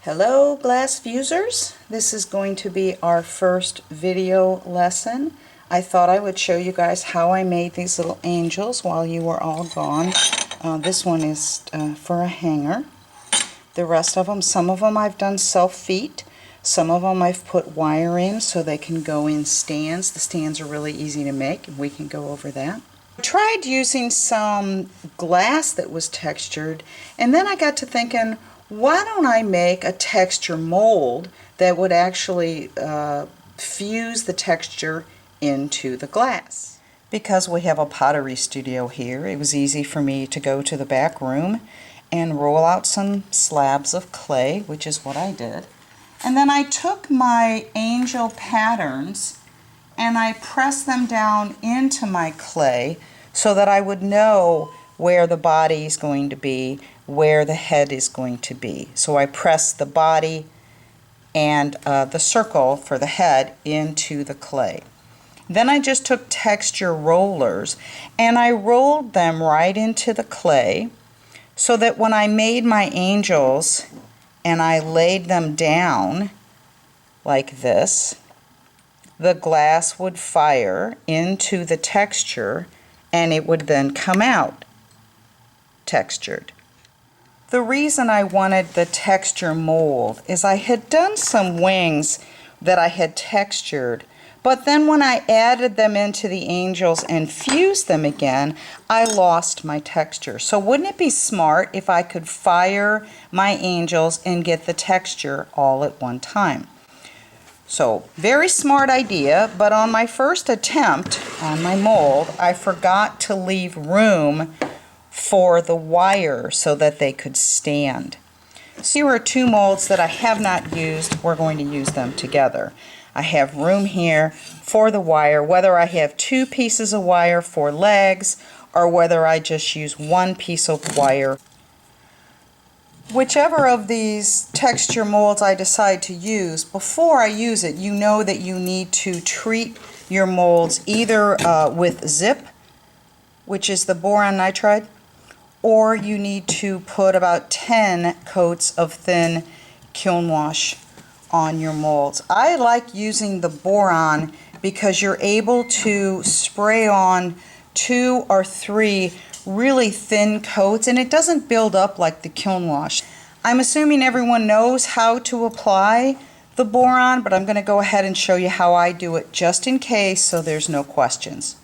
Hello glass fusers, this is going to be our first video lesson. I thought I would show you guys how I made these little angels while you were all gone. This one is for a hanger. The rest of them, some of them I've done self-feet. Some of them I've put wire in so they can go in stands. The stands are really easy to make and we can go over that. I tried using some glass that was textured and then I got to thinking, why don't I make a texture mold that would actually fuse the texture into the glass? Because we have a pottery studio here, it was easy for me to go to the back room and roll out some slabs of clay, which is what I did. And then I took my angel patterns and I pressed them down into my clay so that I would know where the body is going to be, where the head is going to be. So I pressed the body and the circle for the head into the clay. Then I just took texture rollers and I rolled them right into the clay so that when I made my angels and I laid them down like this, the glass would fire into the texture and it would then come out textured. The reason I wanted the texture mold is I had done some wings that I had textured, but then when I added them into the angels and fused them again, I lost my texture. So wouldn't it be smart if I could fire my angels and get the texture all at one time? So very smart idea, but on my first attempt on my mold, I forgot to leave room for the wire so that they could stand. So here are two molds that I have not used. We're going to use them together. I have room here for the wire, whether I have two pieces of wire for legs or whether I just use one piece of wire. Whichever of these texture molds I decide to use, before I use it, you know that you need to treat your molds either with zip, which is the boron nitride, or you need to put about 10 coats of thin kiln wash on your molds. I like using the boron because you're able to spray on 2 or 3 really thin coats and it doesn't build up like the kiln wash. I'm assuming everyone knows how to apply the boron, but I'm going to go ahead and show you how I do it just in case so there's no questions.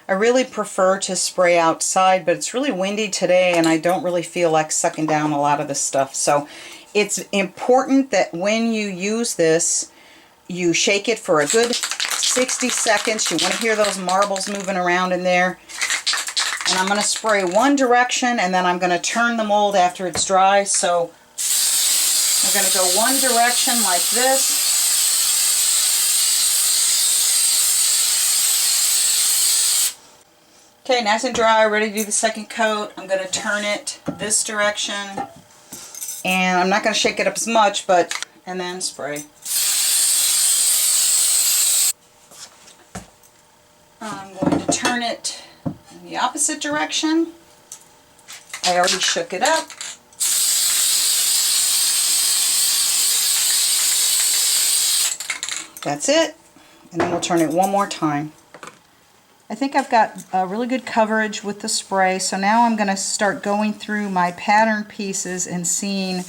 I really prefer to spray outside, but it's really windy today and I don't really feel like sucking down a lot of this stuff. So it's important that when you use this, you shake it for a good 60 seconds. You want to hear those marbles moving around in there. And I'm going to spray one direction and then I'm going to turn the mold after it's dry. So I'm going to go one direction like this. Okay, nice and dry, ready to do the second coat. I'm going to turn it this direction, and I'm not going to shake it up as much, and then spray. I'm going to turn it in the opposite direction. I already shook it up. That's it, and then we'll turn it one more time. I think I've got really good coverage with the spray, so now I'm going to start going through my pattern pieces and seeing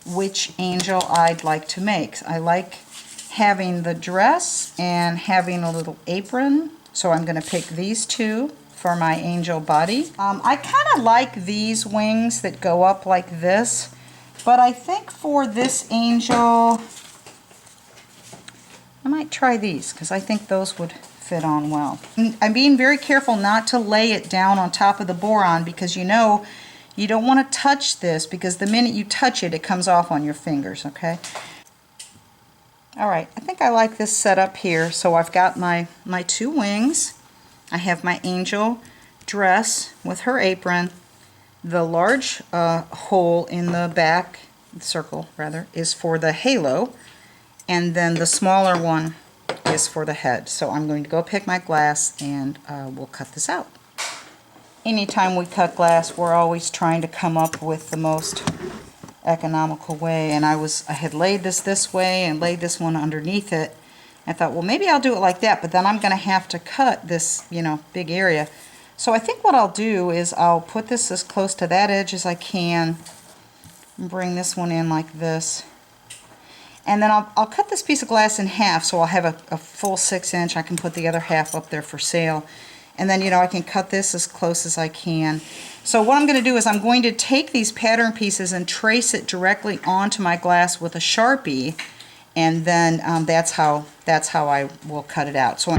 which angel I'd like to make. I like having the dress and having a little apron, so I'm going to pick these two for my angel body. I kind of like these wings that go up like this, but I think for this angel, I might try these because I think those would fit on well. I'm being very careful not to lay it down on top of the boron because you know you don't want to touch this because the minute you touch it, it comes off on your fingers, okay? Alright, I think I like this setup here. So I've got my two wings. I have my angel dress with her apron. The large hole in the back, circle rather, is for the halo, and then the smaller one is for the head. So I'm going to go pick my glass and we'll cut this out. Anytime we cut glass, we're always trying to come up with the most economical way. And I had laid this way and laid this one underneath it. I thought, well, maybe I'll do it like that, but then I'm going to have to cut this, you know, big area. So I think what I'll do is I'll put this as close to that edge as I can and bring this one in like this. And then I'll cut this piece of glass in half, so I'll have a full 6-inch. I can put the other half up there for sale. And then, you know, I can cut this as close as I can. So what I'm going to do is I'm going to take these pattern pieces and trace it directly onto my glass with a Sharpie, and then that's how I will cut it out. So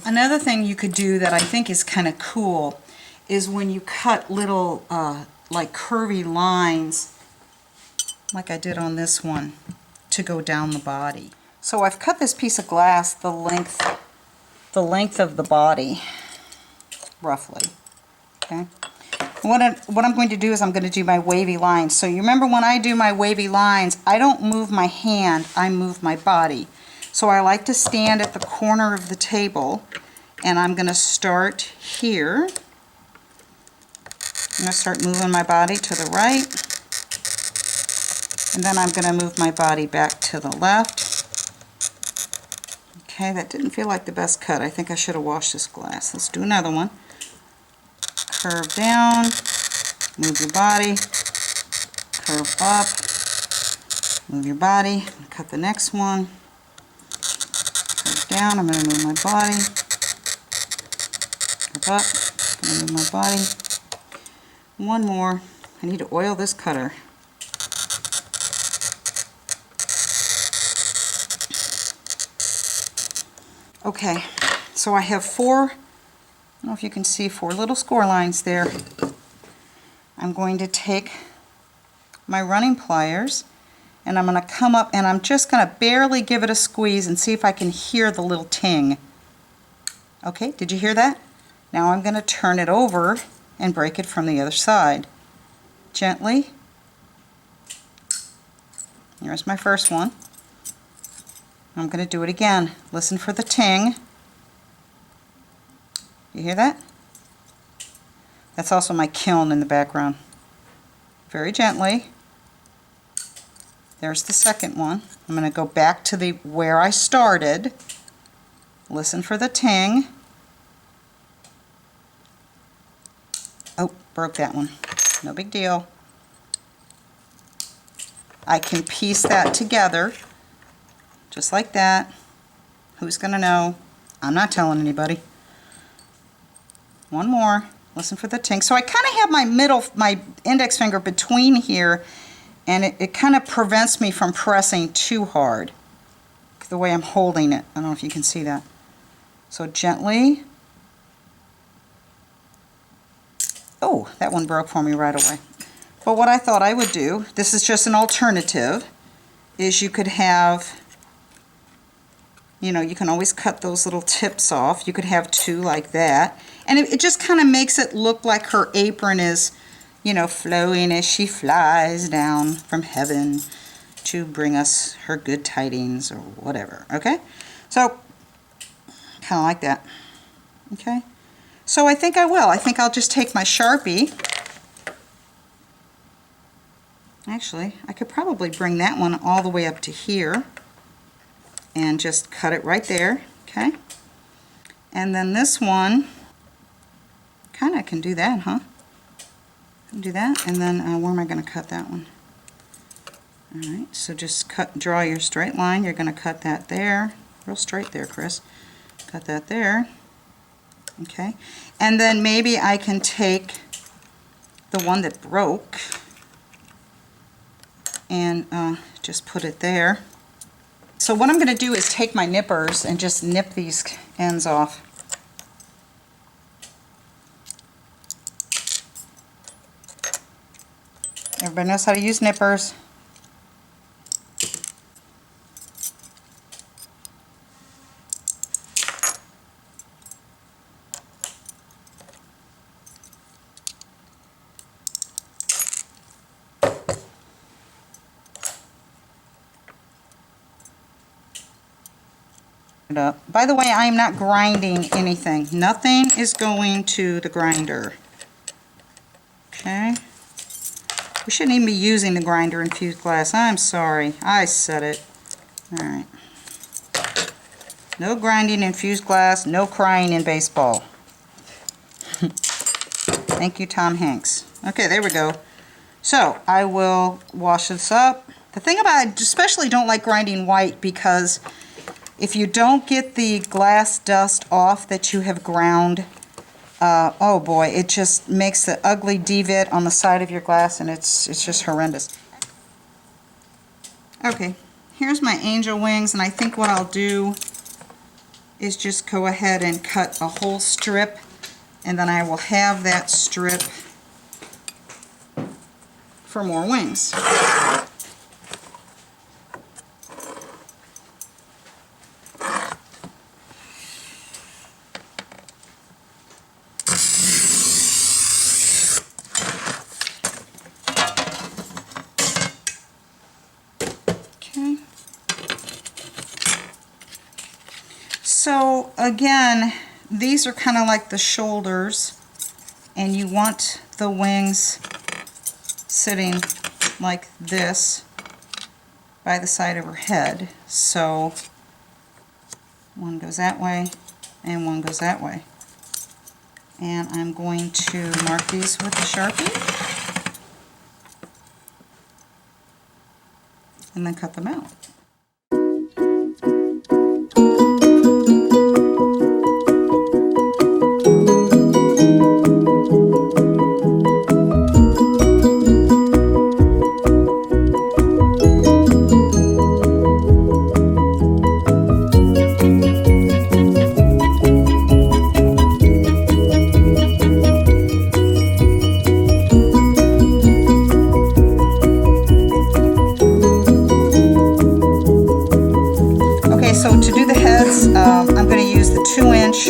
another thing you could do that I think is kind of cool is when you cut little like curvy lines, like I did on this one, to go down the body. So I've cut this piece of glass the length of the body, roughly. Okay. What I'm going to do is I'm going to do my wavy lines. So you remember when I do my wavy lines, I don't move my hand, I move my body. So I like to stand at the corner of the table, and I'm going to start here. I'm going to start moving my body to the right, and then I'm going to move my body back to the left. Okay, that didn't feel like the best cut. I think I should have washed this glass. Let's do another one. Curve down, move your body, curve up, move your body, cut the next one. Down, I'm going to move my body, curve up, I'm going to move my body. One more. I need to oil this cutter. Okay, so I have four, I don't know if you can see, 4 little score lines there. I'm going to take my running pliers, and I'm going to come up and I'm just going to barely give it a squeeze and see if I can hear the little ting. Okay, did you hear that? Now I'm going to turn it over and break it from the other side. Gently. Here's my first one. I'm going to do it again. Listen for the ting. You hear that? That's also my kiln in the background. Very gently. There's the second one. I'm going to go back to where I started. Listen for the ting. Oh, broke that one. No big deal. I can piece that together just like that. Who's going to know? I'm not telling anybody. One more. Listen for the ting. So I kind of have my index finger between here, and it kind of prevents me from pressing too hard, the way I'm holding it. I don't know if you can see that. So gently. Oh, that one broke for me right away. But what I thought I would do, this is just an alternative, is you could have, you know, you can always cut those little tips off. You could have two like that. And it just kind of makes it look like her apron is, you know, flowing as she flies down from heaven to bring us her good tidings or whatever, okay? So, kind of like that, okay? So I think I will. I think I'll just take my Sharpie. Actually, I could probably bring that one all the way up to here and just cut it right there, okay? And then this one, kind of can do that, huh? Do that, and then where am I going to cut that one? Alright, so just draw your straight line. You're going to cut that there. Real straight there, Chris. Cut that there. Okay, and then maybe I can take the one that broke and just put it there. So what I'm going to do is take my nippers and just nip these ends off. Everybody knows how to use nippers. Up. By the way, I am not grinding anything. Nothing is going to the grinder. Okay. We shouldn't even be using the grinder infused glass. I'm sorry. I said it. Alright. No grinding infused glass. No crying in baseball. Thank you, Tom Hanks. Okay, there we go. So, I will wash this up. The thing about it, I especially don't like grinding white because if you don't get the glass dust off that you have ground, oh boy, it just makes the ugly divot on the side of your glass, and it's just horrendous. Okay, here's my angel wings, and I think what I'll do is just go ahead and cut a whole strip, and then I will have that strip for more wings. So again, these are kind of like the shoulders, and you want the wings sitting like this by the side of her head. So one goes that way and one goes that way. And I'm going to mark these with a Sharpie and then cut them out. So to do the heads, I'm going to use the 2-inch.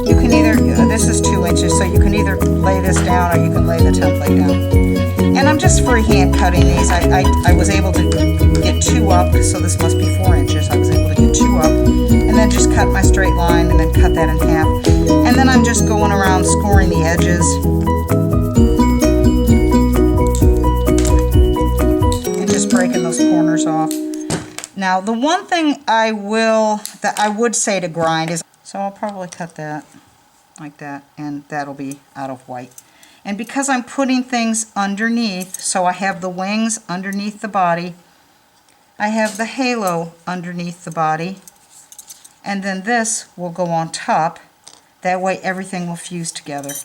You can either, this is 2 inches, so you can either lay this down or you can lay the template down. And I'm just freehand cutting these. I was able to get 2 up, so this must be 4 inches. I was able to get 2 up, and then just cut my straight line and then cut that in half. And then I'm just going around scoring the edges. And just breaking those corners off. Now, the one thing I would say to grind is, so I'll probably cut that like that, and that'll be out of white. And because I'm putting things underneath, so I have the wings underneath the body, I have the halo underneath the body, and then this will go on top. That way everything will fuse together.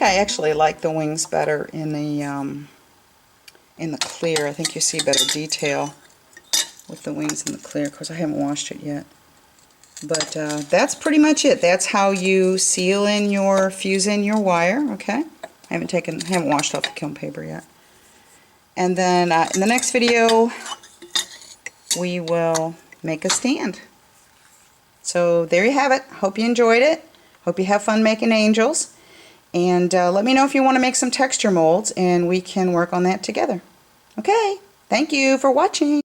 think I actually like the wings better in the clear. I think you see better detail with the wings in the clear. Of course, I haven't washed it yet. But that's pretty much it. That's how you seal in your, fuse in your wire, okay? I haven't washed off the kiln paper yet. And then in the next video, we will make a stand. So there you have it. Hope you enjoyed it. Hope you have fun making angels. And let me know if you want to make some texture molds, and we can work on that together. Okay, thank you for watching.